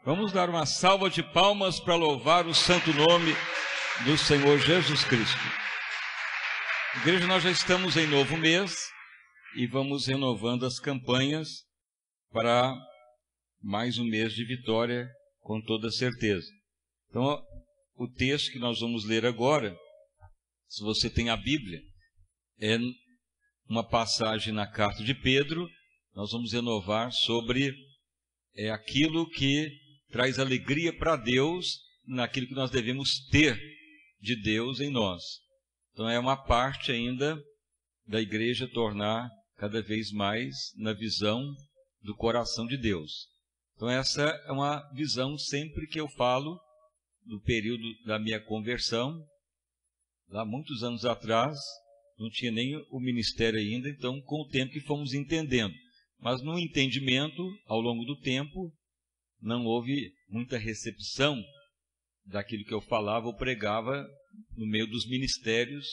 Vamos dar uma salva de palmas para louvar o santo nome do Senhor Jesus Cristo. Igreja, nós já estamos em novo mês e vamos renovando as campanhas para mais um mês de vitória, com toda certeza. Então, o texto que nós vamos ler agora, se você tem a Bíblia, é uma passagem na carta de Pedro. Nós vamos renovar sobre aquilo que traz alegria para Deus, naquilo que nós devemos ter de Deus em nós. Então é uma parte ainda da igreja tornar cada vez mais na visão do coração de Deus. Então essa é uma visão sempre que eu falo do período da minha conversão. Lá muitos anos atrás, não tinha nem o ministério ainda, então com o tempo que fomos entendendo. Mas no entendimento, ao longo do tempo, não houve muita recepção daquilo que eu falava ou pregava no meio dos ministérios,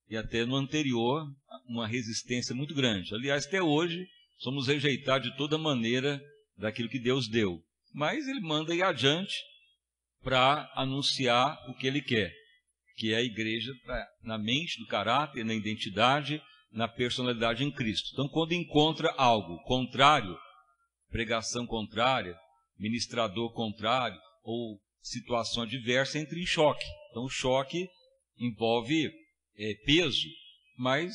e até no anterior, uma resistência muito grande. Aliás, até hoje, somos rejeitados de toda maneira daquilo que Deus deu. Mas Ele manda ir adiante para anunciar o que Ele quer, que é a igreja na mente, no caráter, na identidade, na personalidade em Cristo. Então, quando encontra algo contrário, pregação contrária, ministrador contrário ou situação adversa, entra em choque. Então o choque envolve peso, mas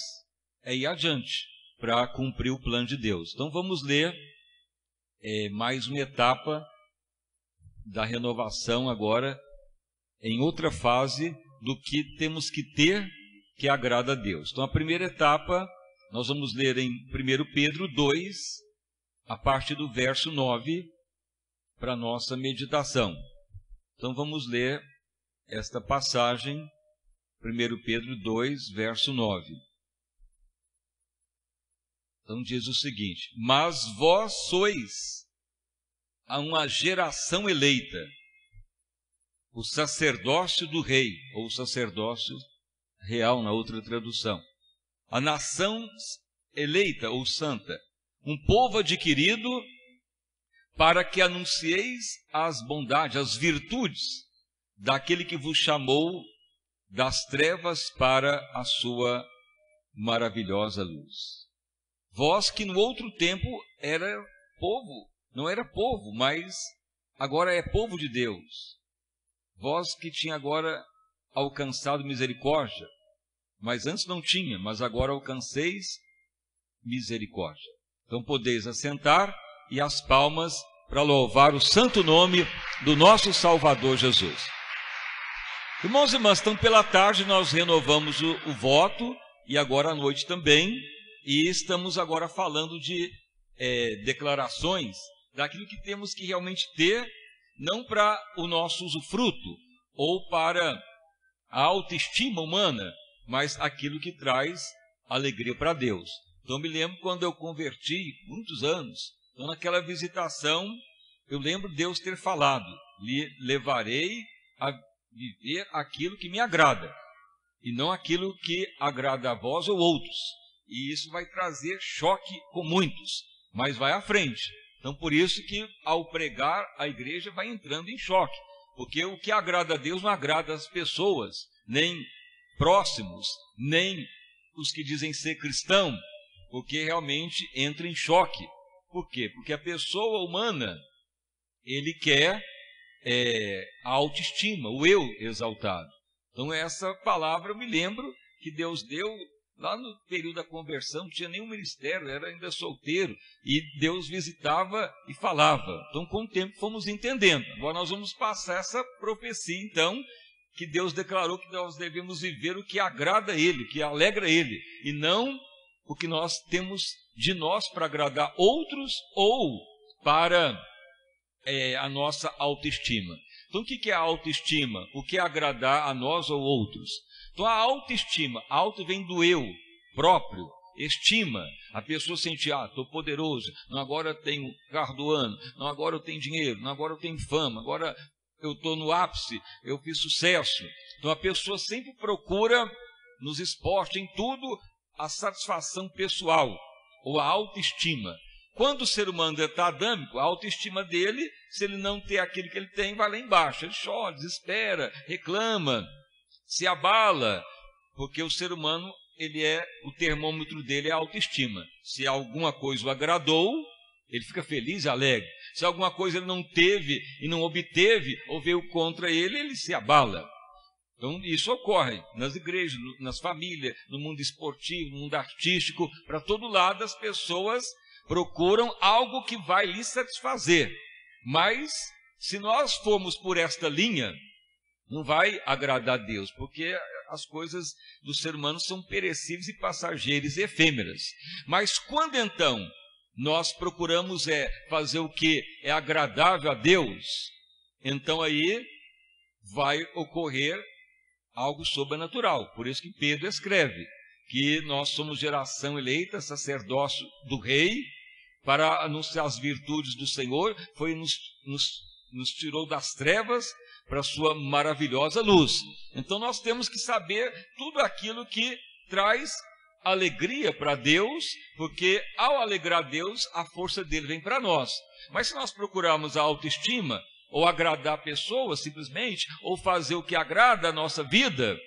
é ir adiante para cumprir o plano de Deus. Então vamos ler mais uma etapa da renovação agora, em outra fase do que temos que ter que agrada a Deus. Então a primeira etapa nós vamos ler em 1 Pedro 2, a partir do verso 9, para nossa meditação. Então vamos ler esta passagem, 1 Pedro 2, verso 9. Então diz o seguinte: mas vós sois uma geração eleita, o sacerdócio do rei, ou sacerdócio real na outra tradução, a nação eleita ou santa, um povo adquirido, para que anuncieis as bondades, as virtudes daquele que vos chamou das trevas para a sua maravilhosa luz. Vós que no outro tempo era povo, não era povo, mas agora é povo de Deus. Vós que tinha agora alcançado misericórdia, mas antes não tinha, mas agora alcanceis misericórdia. Então podeis assentar e as palmas para louvar o santo nome do nosso Salvador Jesus. Irmãos e irmãs, então pela tarde nós renovamos o voto, e agora à noite também, e estamos agora falando de declarações daquilo que temos que realmente ter, não para o nosso usufruto, ou para a autoestima humana, mas aquilo que traz alegria para Deus. Então eu me lembro quando eu converti, muitos anos, então naquela visitação, eu lembro Deus ter falado: lhe levarei a viver aquilo que me agrada, e não aquilo que agrada a vós ou outros. E isso vai trazer choque com muitos, mas vai à frente. Então por isso que ao pregar a igreja vai entrando em choque, porque o que agrada a Deus não agrada as pessoas, nem próximos, nem os que dizem ser cristão, porque realmente entra em choque. Por quê? Porque a pessoa humana, ele quer a autoestima, o eu exaltado. Então essa palavra eu me lembro que Deus deu lá no período da conversão, não tinha nenhum ministério, era ainda solteiro, e Deus visitava e falava. Então com o tempo fomos entendendo. Agora nós vamos passar essa profecia, então, que Deus declarou que nós devemos viver o que agrada a Ele, que alegra a Ele, e não o que nós temos de nós para agradar outros ou para a nossa autoestima. Então o que é a autoestima? O que é agradar a nós ou outros? Então a autoestima, auto vem do eu próprio, estima, a pessoa sente, estou poderoso, não, agora eu tenho carro do ano, não, agora eu tenho dinheiro, não, agora eu tenho fama, agora eu estou no ápice, eu fiz sucesso. Então a pessoa sempre procura nos esportes, em tudo, a satisfação pessoal ou a autoestima. quando o ser humano está adâmico, a autoestima dele, se ele não ter aquilo que ele tem, vai lá embaixo. Ele chora, desespera, reclama, se abala, porque o ser humano, o termômetro dele é a autoestima. Se alguma coisa o agradou, ele fica feliz e alegre. Se alguma coisa ele não teve e não obteve, ou veio contra ele, ele se abala. Então, isso ocorre nas igrejas, nas famílias, no mundo esportivo, no mundo artístico, para todo lado as pessoas procuram algo que vai lhe satisfazer. Mas, se nós formos por esta linha, não vai agradar a Deus, porque as coisas do ser humano são perecíveis e passageiras e efêmeras. Mas quando então nós procuramos fazer o que é agradável a Deus, então aí vai ocorrer algo sobrenatural. Por isso que Pedro escreve que nós somos geração eleita, sacerdócio do rei, para anunciar as virtudes do Senhor, nos tirou das trevas para a sua maravilhosa luz. Então nós temos que saber tudo aquilo que traz alegria para Deus, porque ao alegrar Deus, a força dele vem para nós. Mas se nós procurarmos a autoestima, ou agradar pessoas simplesmente, ou fazer o que agrada a nossa vida,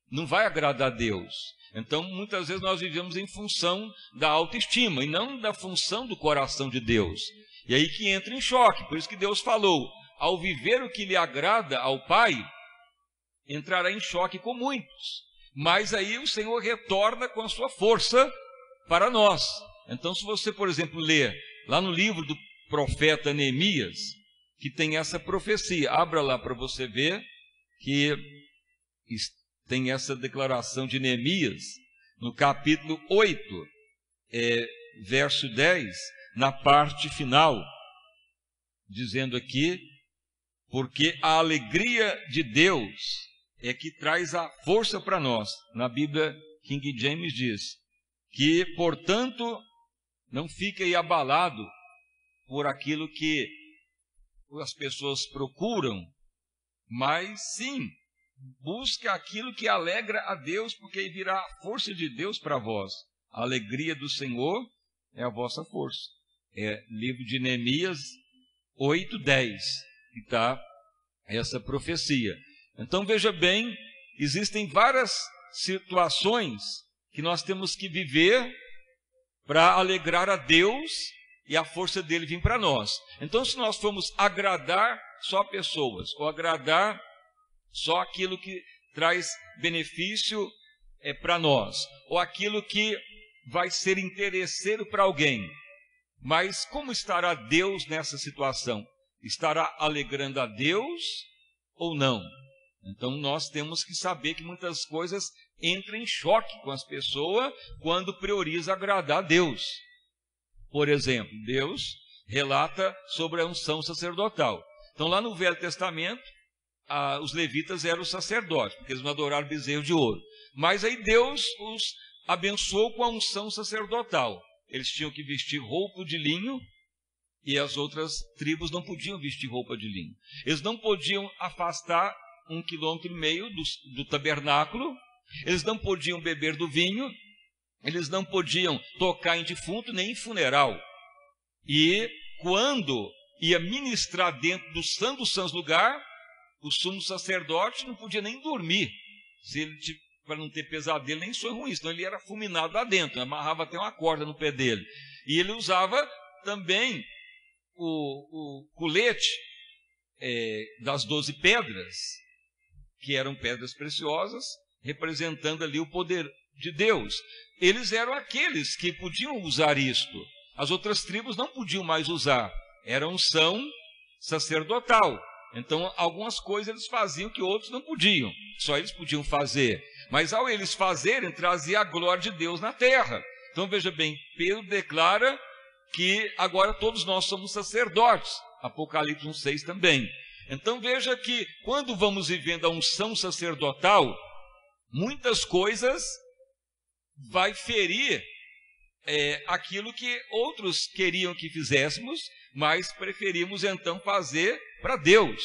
não vai agradar a Deus. Então, muitas vezes nós vivemos em função da autoestima, e não da função do coração de Deus. E aí que entra em choque. Por isso que Deus falou, ao viver o que lhe agrada ao Pai, entrará em choque com muitos. Mas aí o Senhor retorna com a sua força para nós. Então, se você, por exemplo, ler lá no livro do profeta Neemias, que tem essa profecia, abra lá para você ver que tem essa declaração de Neemias, no capítulo 8, verso 10, na parte final, dizendo aqui, porque a alegria de Deus é que traz a força para nós. Na Bíblia, King James diz que, portanto, não fique aí abalado por aquilo que as pessoas procuram, mas sim, busque aquilo que alegra a Deus, porque aí virá a força de Deus para vós. A alegria do Senhor é a vossa força. É livro de Neemias 8:10, que está essa profecia. Então veja bem, existem várias situações que nós temos que viver para alegrar a Deus e a força dele vir para nós. Então, se nós formos agradar só pessoas, ou agradar só aquilo que traz benefício para nós, ou aquilo que vai ser interesseiro para alguém, mas como estará Deus nessa situação? Estará alegrando a Deus ou não? Então, nós temos que saber que muitas coisas entram em choque com as pessoas quando prioriza agradar a Deus. Por exemplo, Deus relata sobre a unção sacerdotal. Então, lá no Velho Testamento, os levitas eram os sacerdotes, porque eles não adoraram bezerro de ouro. Mas aí Deus os abençoou com a unção sacerdotal. Eles tinham que vestir roupa de linho, e as outras tribos não podiam vestir roupa de linho. Eles não podiam afastar 1,5 km do tabernáculo, eles não podiam beber do vinho, eles não podiam tocar em defunto nem em funeral. E quando ia ministrar dentro do Santo dos Santos lugar, o sumo sacerdote não podia nem dormir, para não ter pesadelo nem sonho ruim, senão ele era fulminado lá dentro, amarrava até uma corda no pé dele. E ele usava também o colete das 12 pedras, que eram pedras preciosas, representando ali o poder de Deus. Eles eram aqueles que podiam usar isto. As outras tribos não podiam mais usar. Era unção sacerdotal. Então, algumas coisas eles faziam que outros não podiam. Só eles podiam fazer. Mas ao eles fazerem, trazia a glória de Deus na terra. Então, veja bem, Pedro declara que agora todos nós somos sacerdotes. Apocalipse 1:6 também. Então, veja que quando vamos vivendo a unção sacerdotal, muitas coisas vai ferir aquilo que outros queriam que fizéssemos, mas preferimos então fazer para Deus.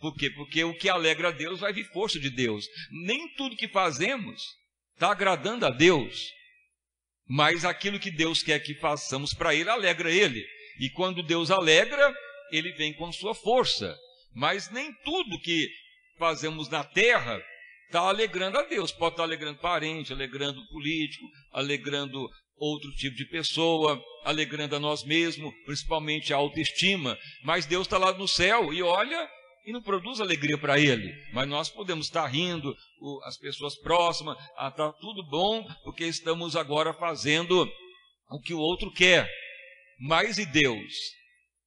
Por quê? Porque o que alegra a Deus vai vir força de Deus. Nem tudo que fazemos está agradando a Deus. Mas aquilo que Deus quer que façamos para Ele, alegra Ele. E quando Deus alegra, Ele vem com sua força. Mas nem tudo que fazemos na terra está alegrando a Deus. Pode estar alegrando parente, alegrando político, alegrando outro tipo de pessoa, alegrando a nós mesmos, principalmente a autoestima. Mas Deus está lá no céu e olha e não produz alegria para Ele. Mas nós podemos estar rindo, as pessoas próximas, está tudo bom, porque estamos agora fazendo o que o outro quer. Mas e Deus?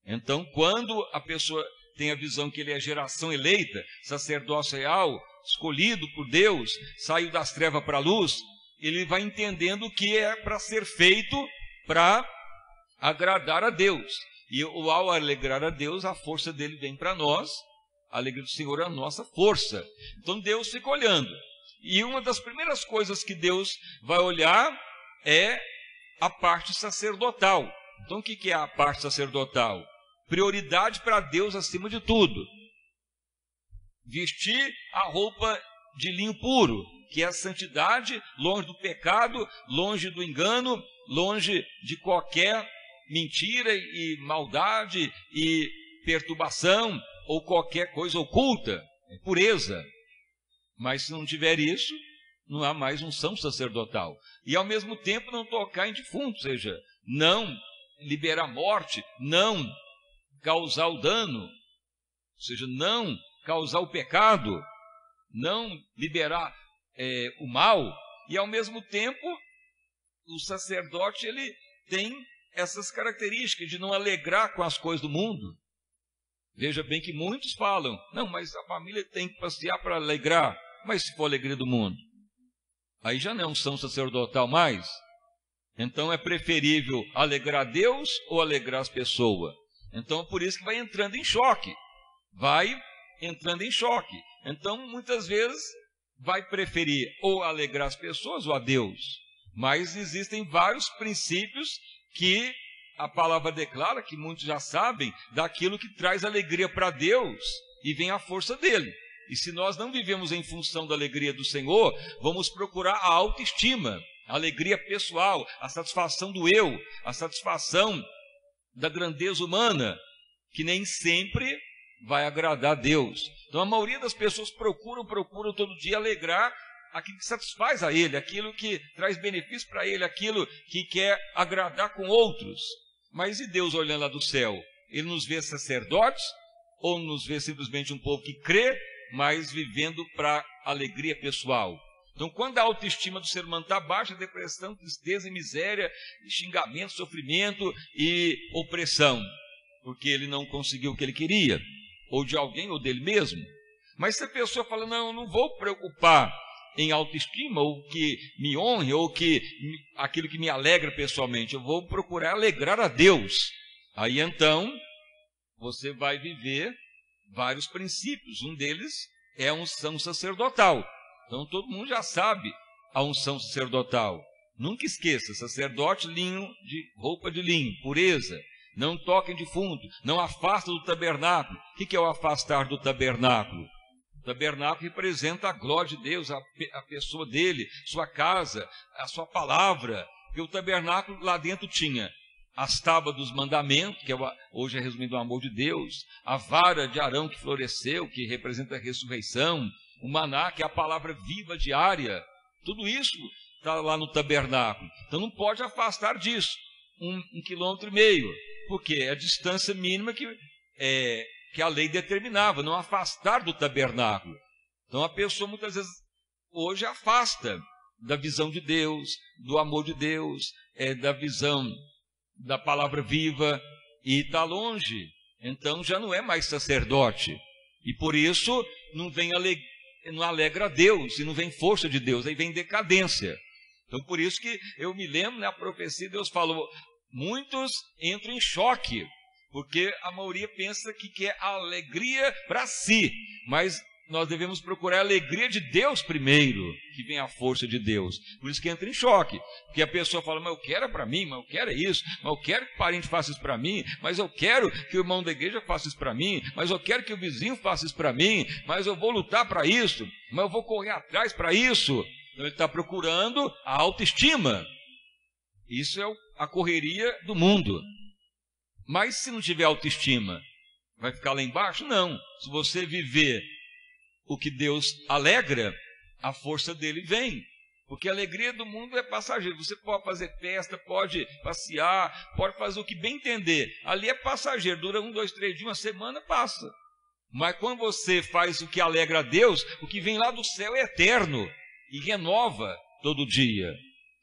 Então, quando a pessoa tem a visão que ele é geração eleita, sacerdócio real, escolhido por Deus, saiu das trevas para a luz, ele vai entendendo o que é para ser feito para agradar a Deus. E ao alegrar a Deus, a força dele vem para nós, a alegria do Senhor é a nossa força. Então Deus fica olhando. E uma das primeiras coisas que Deus vai olhar é a parte sacerdotal. Então o que é a parte sacerdotal? Prioridade para Deus acima de tudo. Vestir a roupa de linho puro, que é a santidade, longe do pecado, longe do engano, longe de qualquer mentira e maldade e perturbação ou qualquer coisa oculta, é pureza. Mas se não tiver isso, não há mais unção sacerdotal. E ao mesmo tempo não tocar em defunto, ou seja, não liberar morte, não causar o dano, ou seja, não causar o pecado, não liberar o mal. E ao mesmo tempo o sacerdote ele tem essas características de não alegrar com as coisas do mundo. Veja bem que muitos falam, não, mas a família tem que passear para alegrar. Mas se for a alegria do mundo, aí já não é unção sacerdotal mais. Então é preferível alegrar Deus ou alegrar as pessoas. Então por isso que vai entrando em choque. Vai entrando em choque. Então muitas vezes vai preferir ou alegrar as pessoas ou a Deus. Mas existem vários princípios que a palavra declara, que muitos já sabem, daquilo que traz alegria para Deus e vem a força dele. E se nós não vivemos em função da alegria do Senhor, vamos procurar a autoestima, a alegria pessoal, a satisfação do eu, a satisfação da grandeza humana, que nem sempre vai agradar a Deus. Então a maioria das pessoas procuram todo dia alegrar aquilo que satisfaz a ele, aquilo que traz benefício para ele, aquilo que quer agradar com outros. Mas e Deus olhando lá do céu? Ele nos vê sacerdotes ou nos vê simplesmente um povo que crê, mas vivendo para alegria pessoal? Então, quando a autoestima do ser humano está baixa, depressão, tristeza e miséria, xingamento, sofrimento e opressão, porque ele não conseguiu o que ele queria, ou de alguém ou dele mesmo. Mas se a pessoa fala, não, eu não vou preocupar em autoestima, ou que me honre, ou que aquilo que me alegra pessoalmente, eu vou procurar alegrar a Deus. Aí então, você vai viver vários princípios. Um deles é a unção sacerdotal. Então todo mundo já sabe a unção sacerdotal. Nunca esqueça, sacerdote, roupa de linho, pureza. Não toquem defunto, não afasta do tabernáculo. O que é o afastar do tabernáculo? O tabernáculo representa a glória de Deus, a pessoa dele, sua casa, a sua palavra. Porque o tabernáculo lá dentro tinha as tábuas dos mandamentos, que hoje é resumido o amor de Deus, a vara de Arão que floresceu, que representa a ressurreição, o maná, que é a palavra viva diária. Tudo isso está lá no tabernáculo. Então não pode afastar disso 1,5 quilômetros, porque é a distância mínima que a lei determinava, não afastar do tabernáculo. Então a pessoa muitas vezes hoje afasta da visão de Deus, do amor de Deus, da visão da palavra viva, e está longe. Então já não é mais sacerdote. E por isso não alegra a Deus, e não vem força de Deus, aí vem decadência. Então por isso que eu me lembro, na profecia Deus falou, muitos entram em choque, porque a maioria pensa que quer alegria para si, mas nós devemos procurar a alegria de Deus primeiro, que vem a força de Deus. Por isso que entra em choque, porque a pessoa fala, mas eu quero é para mim, mas eu quero é isso, mas eu quero que o parente faça isso para mim, mas eu quero que o irmão da igreja faça isso para mim, mas eu quero que o vizinho faça isso para mim, mas eu vou lutar para isso, mas eu vou correr atrás para isso. Então ele está procurando a autoestima. Isso é a correria do mundo. Mas se não tiver autoestima, vai ficar lá embaixo? Não. Se você viver o que Deus alegra, a força dele vem. Porque a alegria do mundo é passageira. Você pode fazer festa, pode passear, pode fazer o que bem entender. Ali é passageiro, dura 1, 2, 3 dias, uma semana, passa. Mas quando você faz o que alegra a Deus, o que vem lá do céu é eterno e renova todo dia.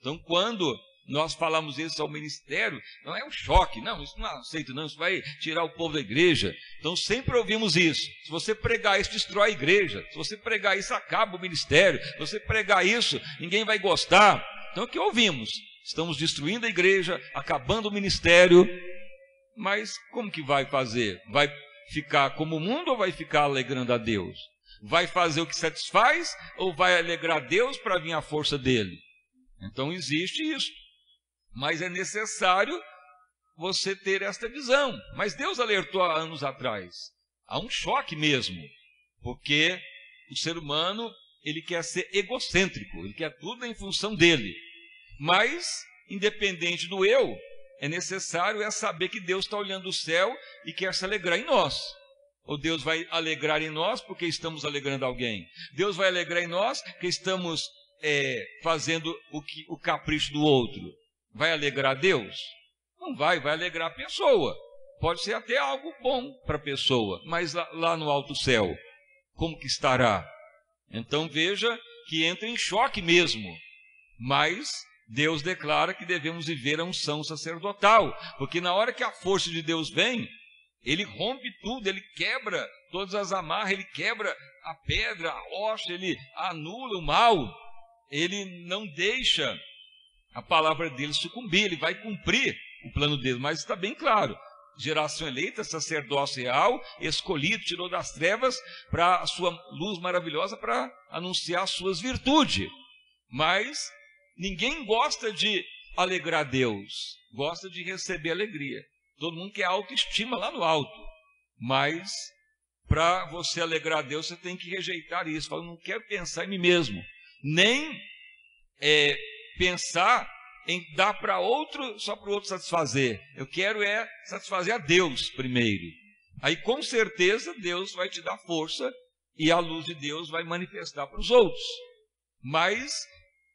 Então, quando nós falamos isso ao ministério, não é um choque, não, isso não aceito não, isso vai tirar o povo da igreja. Então sempre ouvimos isso: se você pregar isso, destrói a igreja; se você pregar isso, acaba o ministério; se você pregar isso, ninguém vai gostar. Então o que ouvimos? Estamos destruindo a igreja, acabando o ministério. Mas como que vai fazer? Vai ficar como o mundo ou vai ficar alegrando a Deus? Vai fazer o que satisfaz ou vai alegrar a Deus para vir a força dele? Então existe isso. Mas é necessário você ter esta visão. Mas Deus alertou há anos atrás. Há um choque mesmo, porque o ser humano, ele quer ser egocêntrico, ele quer tudo em função dele. Mas, independente do eu, é necessário saber que Deus está olhando o céu e quer se alegrar em nós. Ou Deus vai alegrar em nós porque estamos alegrando alguém? Deus vai alegrar em nós porque estamos fazendo o capricho do outro? Vai alegrar a Deus? Não vai, vai alegrar a pessoa. Pode ser até algo bom para a pessoa, mas lá no alto céu, como que estará? Então veja que entra em choque mesmo. Mas Deus declara que devemos viver a unção sacerdotal, porque na hora que a força de Deus vem, ele rompe tudo, ele quebra todas as amarras, ele quebra a pedra, a rocha, ele anula o mal, ele não deixa a palavra dele sucumbir, ele vai cumprir o plano dele. Mas está bem claro: geração eleita, sacerdócio real, escolhido, tirou das trevas para a sua luz maravilhosa, para anunciar as suas virtudes. Mas ninguém gosta de alegrar Deus, gosta de receber alegria. Todo mundo quer autoestima lá no alto. Mas para você alegrar Deus, você tem que rejeitar isso. Fala: não quero pensar em mim mesmo, nem pensar em dar para outro, só para o outro satisfazer. Eu quero satisfazer a Deus primeiro. Aí com certeza Deus vai te dar força e a luz de Deus vai manifestar para os outros. Mas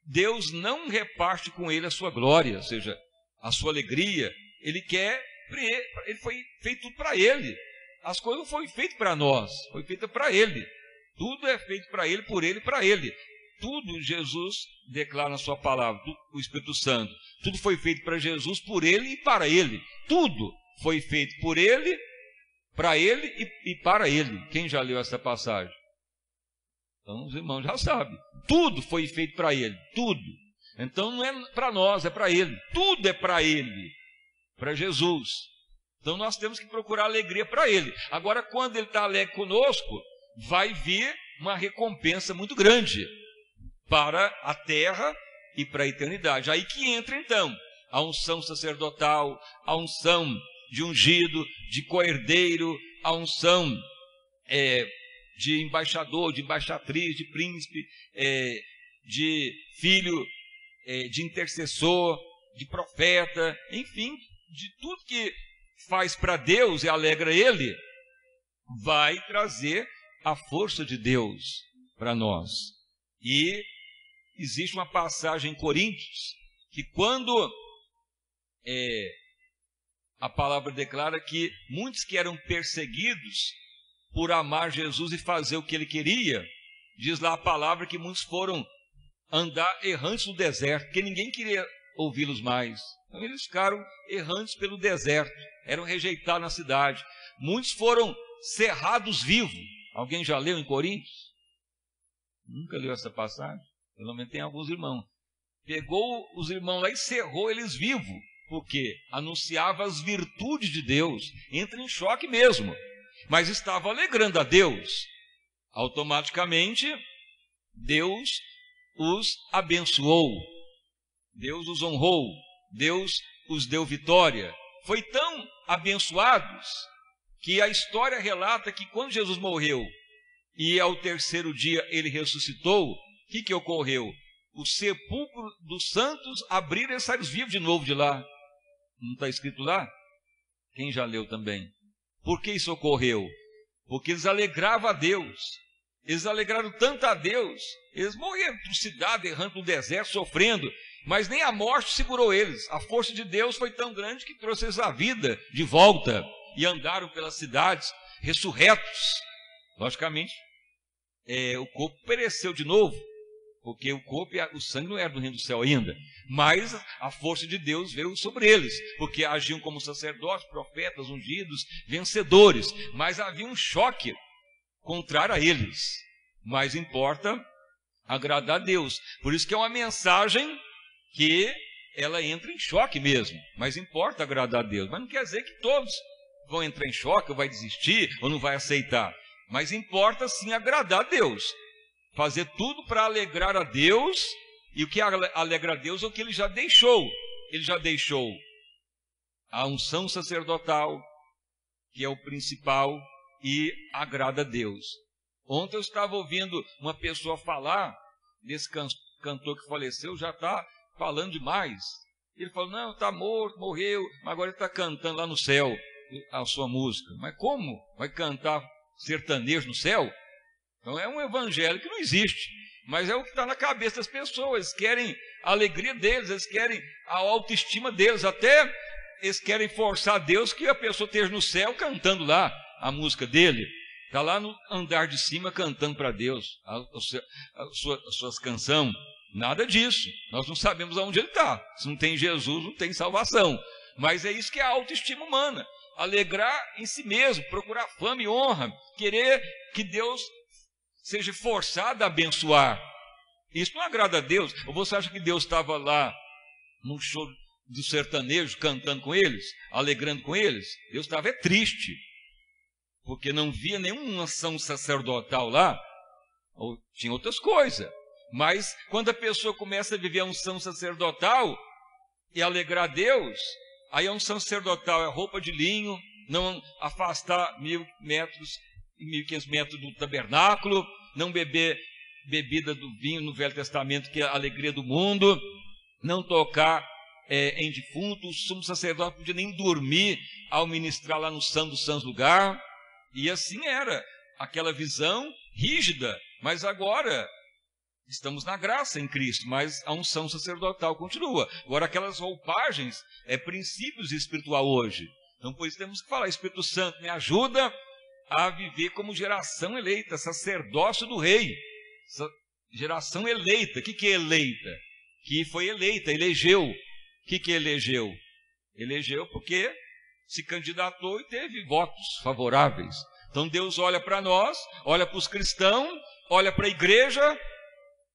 Deus não reparte com ele a sua glória, ou seja, a sua alegria. Ele foi feito tudo para ele. As coisas não foram feitas para nós, foi feita para ele. Tudo é feito para ele, por ele e para ele. Tudo Jesus declara na sua palavra, o Espírito Santo. Tudo foi feito para Jesus, por ele e para ele. Tudo foi feito por ele, para ele e para ele. Quem já leu essa passagem? Então os irmãos já sabem. Tudo foi feito para ele, tudo. Então não é para nós, é para ele. Tudo é para ele, para Jesus. Então nós temos que procurar alegria para ele. Agora, quando ele está alegre conosco, vai vir uma recompensa muito grande para a terra e para a eternidade. Aí que entra então a unção sacerdotal, a unção de ungido, de coerdeiro, a unção de embaixador, de embaixatriz, de príncipe, de filho, de intercessor, de profeta, enfim, de tudo que faz para Deus e alegra ele, vai trazer a força de Deus para nós. E existe uma passagem em Coríntios que quando a palavra declara que muitos que eram perseguidos por amar Jesus e fazer o que ele queria, diz lá a palavra que muitos foram andar errantes no deserto, porque ninguém queria ouvi-los mais. Então eles ficaram errantes pelo deserto, eram rejeitados na cidade. Muitos foram cerrados vivos. Alguém já leu em Coríntios? Nunca leu essa passagem? Pelo menos tem alguns irmãos. Pegou os irmãos lá e cerrou eles vivos, porque anunciava as virtudes de Deus. Entra em choque mesmo, mas estava alegrando a Deus. Automaticamente Deus os abençoou, Deus os honrou, Deus os deu vitória. Foi tão abençoados que a história relata que quando Jesus morreu e ao terceiro dia ele ressuscitou, o que ocorreu? o sepulcro dos santos abriram e saíram vivos de novo de lá. Não está escrito lá? Quem já leu também? Por que isso ocorreu? Porque eles alegravam a Deus. Eles alegraram tanto a Deus. Eles morreram trucidados, errando no deserto, sofrendo. Mas nem a morte segurou eles. A força de Deus foi tão grande que trouxe eles a vida de volta. E andaram pelas cidades, ressurretos. Logicamente, o corpo pereceu de novo. Porque o corpo e o sangue não eram do reino do céu ainda. Mas a força de Deus veio sobre eles. Porque agiam como sacerdotes, profetas, ungidos, vencedores. Mas havia um choque contrário a eles. Mas importa agradar a Deus. Por isso que é uma mensagem que ela entra em choque mesmo. Mas importa agradar a Deus. Mas não quer dizer que todos vão entrar em choque, ou vai desistir, ou não vai aceitar. Mas importa sim agradar a Deus. Fazer tudo para alegrar a Deus, e o que alegra a Deus é o que ele já deixou. Ele já deixou a unção sacerdotal, que é o principal, e agrada a Deus. Ontem eu estava ouvindo uma pessoa falar, desse cantor que faleceu, já está falando demais. Ele falou, não, está morto, morreu, mas agora ele está cantando lá no céu a sua música. Mas como vai cantar sertanejo no céu? Então é um evangelho que não existe, mas é o que está na cabeça das pessoas. Eles querem a alegria deles, eles querem a autoestima deles, até eles querem forçar Deus que a pessoa esteja no céu cantando lá a música dele. Está lá no andar de cima cantando para Deus as suas canções. Nada disso, nós não sabemos aonde ele está. Se não tem Jesus, não tem salvação. Mas é isso que é a autoestima humana. Alegrar em si mesmo, procurar fama e honra, querer que Deus seja forçado a abençoar. Isso não agrada a Deus. Ou você acha que Deus estava lá no show do sertanejo, cantando com eles, alegrando com eles? Deus estava triste, porque não via nenhuma ação sacerdotal lá, ou tinha outras coisas. Mas quando a pessoa começa a viver a unção sacerdotal e alegrar a Deus, aí a unção sacerdotal é roupa de linho, não afastar 1.000 metros, 1.500 metros do tabernáculo, não beber bebida do vinho no Velho Testamento, que é a alegria do mundo, não tocar em defunto. O sumo sacerdote não podia nem dormir ao ministrar lá no Santo dos Santos lugar. E assim era aquela visão rígida. Mas agora estamos na graça em Cristo, mas a unção sacerdotal continua. Agora aquelas roupagens princípios espirituais hoje. Então por isso temos que falar, Espírito Santo me ajuda a viver como geração eleita, sacerdócio do rei. Geração eleita. O que é eleita? Que foi eleita, elegeu. O que elegeu? Elegeu porque se candidatou e teve votos favoráveis. Então Deus olha para nós, olha para os cristãos, olha para a igreja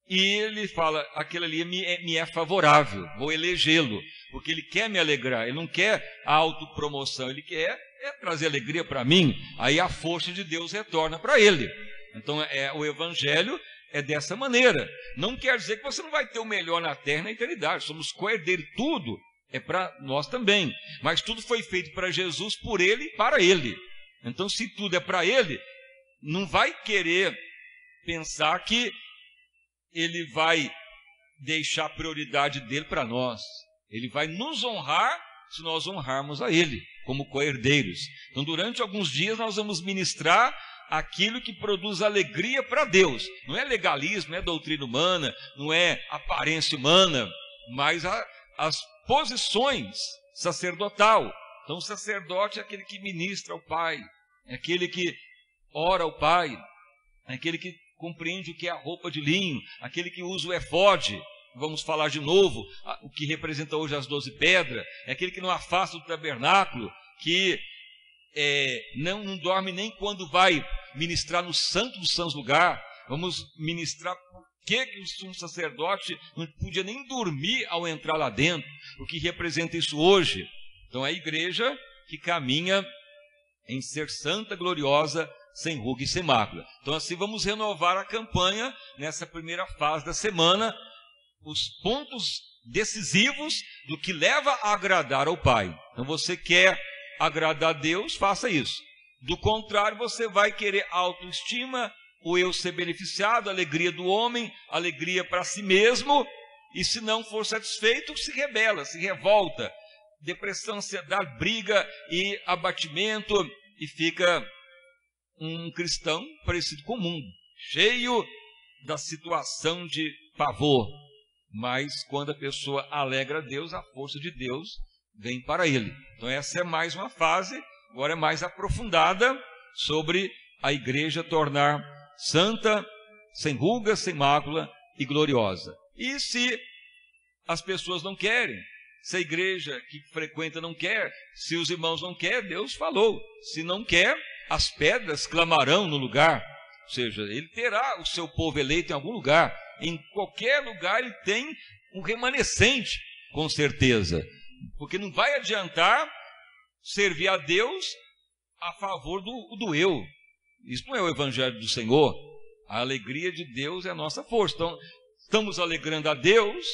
e ele fala, aquele ali me é favorável, vou elegê-lo, porque ele quer me alegrar, ele não quer a autopromoção, ele quer trazer alegria para mim. Aí a força de Deus retorna para ele. Então o evangelho é dessa maneira. Não quer dizer que você não vai ter o melhor na terra na eternidade. Somos co-herdeiros, tudo é para nós também. Mas tudo foi feito para Jesus, por ele e para ele. Então se tudo é para ele, não vai querer pensar que ele vai deixar a prioridade dele para nós. Ele vai nos honrar se nós honrarmos a ele como co-herdeiros. Então durante alguns dias nós vamos ministrar aquilo que produz alegria para Deus. Não é legalismo, não é doutrina humana, não é aparência humana, mas as posições sacerdotal. Então o sacerdote é aquele que ministra ao Pai, é aquele que ora ao Pai, é aquele que compreende o que é a roupa de linho, aquele que usa o efode. Vamos falar de novo, o que representa hoje as 12 pedras, é aquele que não afasta do tabernáculo, que não dorme nem quando vai ministrar no Santo dos Santos lugar. Vamos ministrar que o sumo sacerdote não podia nem dormir ao entrar lá dentro, o que representa isso hoje. Então é a igreja que caminha em ser santa, gloriosa, sem ruga e sem mácula. Então assim vamos renovar a campanha nessa primeira fase da semana, os pontos decisivos do que leva a agradar ao Pai. Então você quer agradar a Deus, faça isso. Do contrário, você vai querer autoestima, o eu ser beneficiado, a alegria do homem, alegria para si mesmo, e se não for satisfeito, se rebela, se revolta, depressão, ansiedade, briga e abatimento, e fica um cristão parecido com o mundo, cheio da situação de pavor. Mas quando a pessoa alegra a Deus, a força de Deus vem para ele. Então essa é mais uma fase, agora é mais aprofundada, sobre a igreja tornar santa, sem ruga, sem mácula e gloriosa. E se as pessoas não querem, se a igreja que frequenta não quer, se os irmãos não querem, Deus falou, se não quer, as pedras clamarão no lugar. Ou seja, ele terá o seu povo eleito em algum lugar. Em qualquer lugar ele tem um remanescente, com certeza. Porque não vai adiantar servir a Deus a favor do eu. Isso não é o evangelho do Senhor. A alegria de Deus é a nossa força. Então, estamos alegrando a Deus,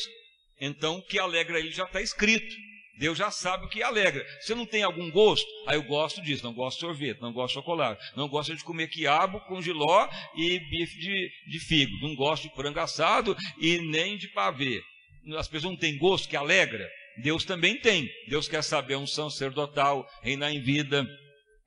então o que alegra ele já está escrito. Deus já sabe o que alegra. Você não tem algum gosto? Eu gosto disso, não gosto de sorvete, não gosto de chocolate, não gosto de comer quiabo com jiló e bife de figo, não gosto de frango assado e nem de pavê. As pessoas não têm gosto que alegra? Deus também tem. Deus quer saber a unção sacerdotal, reinar em vida,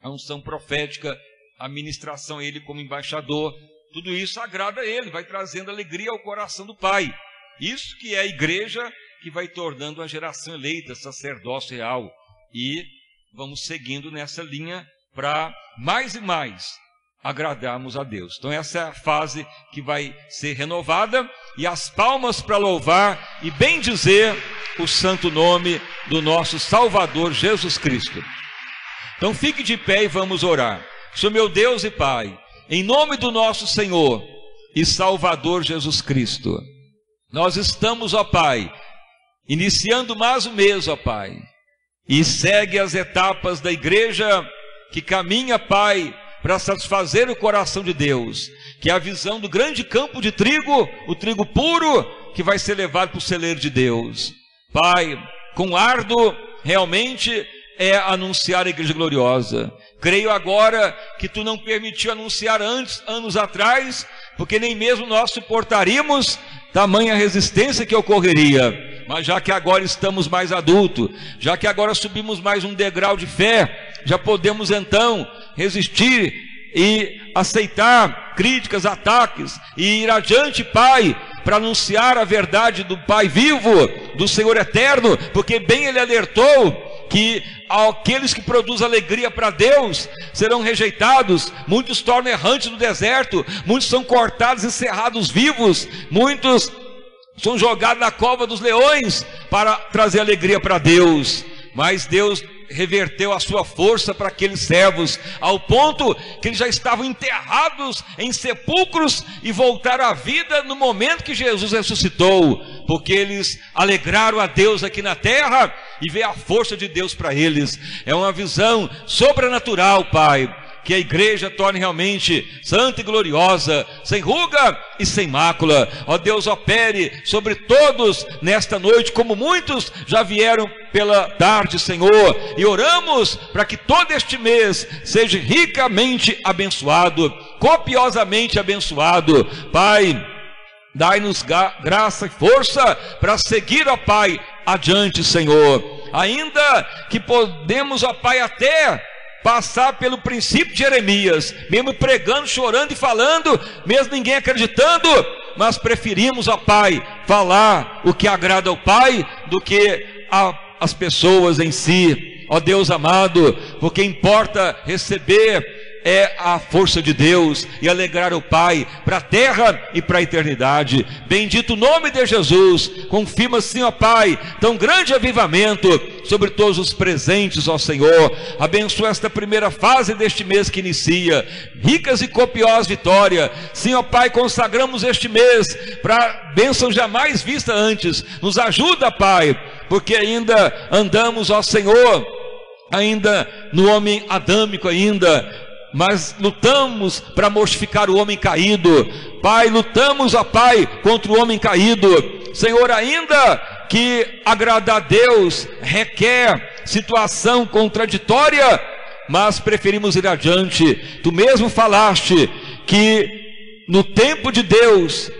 a unção profética, a ministração, ele como embaixador. Tudo isso agrada a ele, vai trazendo alegria ao coração do Pai. Isso que é a igreja, que vai tornando a geração eleita, sacerdócio real. E vamos seguindo nessa linha para mais e mais agradarmos a Deus. Então essa é a fase que vai ser renovada, e as palmas para louvar e bendizer o santo nome do nosso Salvador Jesus Cristo. Então fique de pé e vamos orar. Senhor meu Deus e Pai, em nome do nosso Senhor e Salvador Jesus Cristo, nós estamos, ó Pai, iniciando mais um mês, ó Pai, e segue as etapas da igreja que caminha, Pai, para satisfazer o coração de Deus, que é a visão do grande campo de trigo, o trigo puro, que vai ser levado para o celeiro de Deus. Pai, com árduo, realmente é anunciar a igreja gloriosa. Creio agora que Tu não permitiu anunciar antes, anos atrás, porque nem mesmo nós suportaríamos tamanha resistência que ocorreria. Mas já que agora estamos mais adultos, já que agora subimos mais um degrau de fé, já podemos então resistir e aceitar críticas, ataques, e ir adiante, Pai, para anunciar a verdade do Pai vivo, do Senhor eterno, porque bem Ele alertou que aqueles que produzem alegria para Deus serão rejeitados, muitos tornam errantes no deserto, muitos são cortados e cerrados vivos, muitos são jogados na cova dos leões para trazer alegria para Deus. Mas Deus reverteu a sua força para aqueles servos, ao ponto que eles já estavam enterrados em sepulcros e voltaram à vida no momento que Jesus ressuscitou, porque eles alegraram a Deus aqui na terra e veio a força de Deus para eles. É uma visão sobrenatural, Pai, que a igreja torne realmente santa e gloriosa, sem ruga e sem mácula. Ó Deus, opere sobre todos nesta noite, como muitos já vieram pela tarde, Senhor, e oramos para que todo este mês seja ricamente abençoado, copiosamente abençoado. Pai, dai-nos graça e força para seguir, ó Pai, adiante, Senhor. Ainda que podemos, ó Pai, até passar pelo princípio de Jeremias, mesmo pregando, chorando e falando, mesmo ninguém acreditando, mas preferimos, ó Pai, falar o que agrada ao Pai do que as pessoas em si. Ó Deus amado, porque importa receber é a força de Deus e alegrar o Pai para a terra e para a eternidade. Bendito o nome de Jesus. Confirma assim, ó Pai, tão grande avivamento sobre todos os presentes, ó Senhor. Abençoa esta primeira fase deste mês que inicia, ricas e copiosas vitórias. Sim, ó Pai, consagramos este mês para bênção jamais vista antes. Nos ajuda, Pai, porque ainda andamos, ó Senhor, ainda no homem adâmico ainda, mas lutamos para mortificar o homem caído. Pai, lutamos, ó Pai, contra o homem caído. Senhor, ainda que agradar a Deus requer situação contraditória, mas preferimos ir adiante. Tu mesmo falaste que no tempo de Deus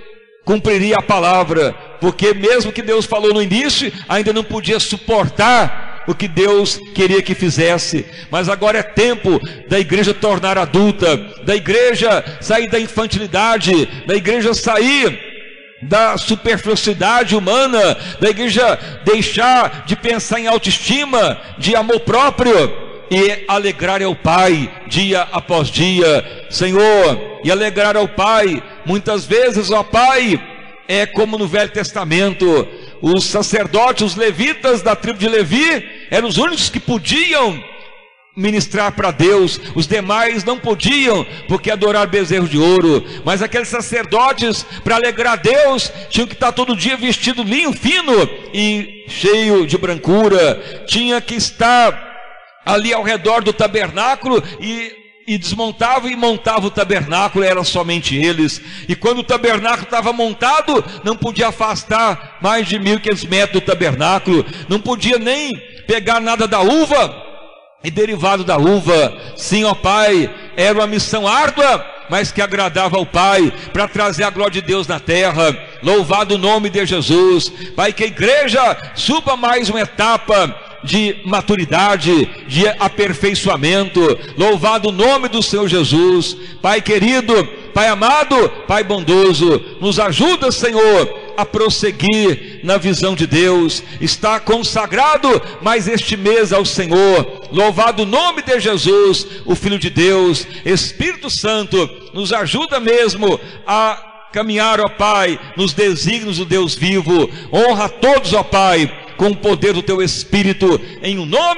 cumpriria a palavra, porque mesmo que Deus falou no início, ainda não podia suportar o que Deus queria que fizesse. Mas agora é tempo da igreja tornar adulta, da igreja sair da infantilidade, da igreja sair da superficialidade humana, da igreja deixar de pensar em autoestima, de amor próprio, e alegrar ao Pai dia após dia, Senhor, e alegrar ao Pai. Muitas vezes, ó Pai, é como no Velho Testamento, os sacerdotes, os levitas da tribo de Levi, eram os únicos que podiam ministrar para Deus, os demais não podiam, porque adorar bezerro de ouro. Mas aqueles sacerdotes, para alegrar a Deus, tinham que estar todo dia vestido linho fino e cheio de brancura, tinha que estar ali ao redor do tabernáculo e desmontava e montava o tabernáculo, eram somente eles. E quando o tabernáculo estava montado, não podia afastar mais de 1.500 metros do tabernáculo, não podia nem pegar nada da uva e derivado da uva. Sim, ó Pai, era uma missão árdua, mas que agradava ao Pai, para trazer a glória de Deus na terra. Louvado o nome de Jesus. Pai, que a igreja suba mais uma etapa de maturidade, de aperfeiçoamento. Louvado o nome do Senhor Jesus. Pai querido, Pai amado, Pai bondoso, nos ajuda, Senhor, a prosseguir na visão de Deus. Está consagrado mais este mês ao Senhor. Louvado o nome de Jesus, o Filho de Deus. Espírito Santo, nos ajuda mesmo a caminhar, ó Pai, nos desígnios do Deus vivo. Honra a todos, ó Pai, com o poder do Teu Espírito, em um nome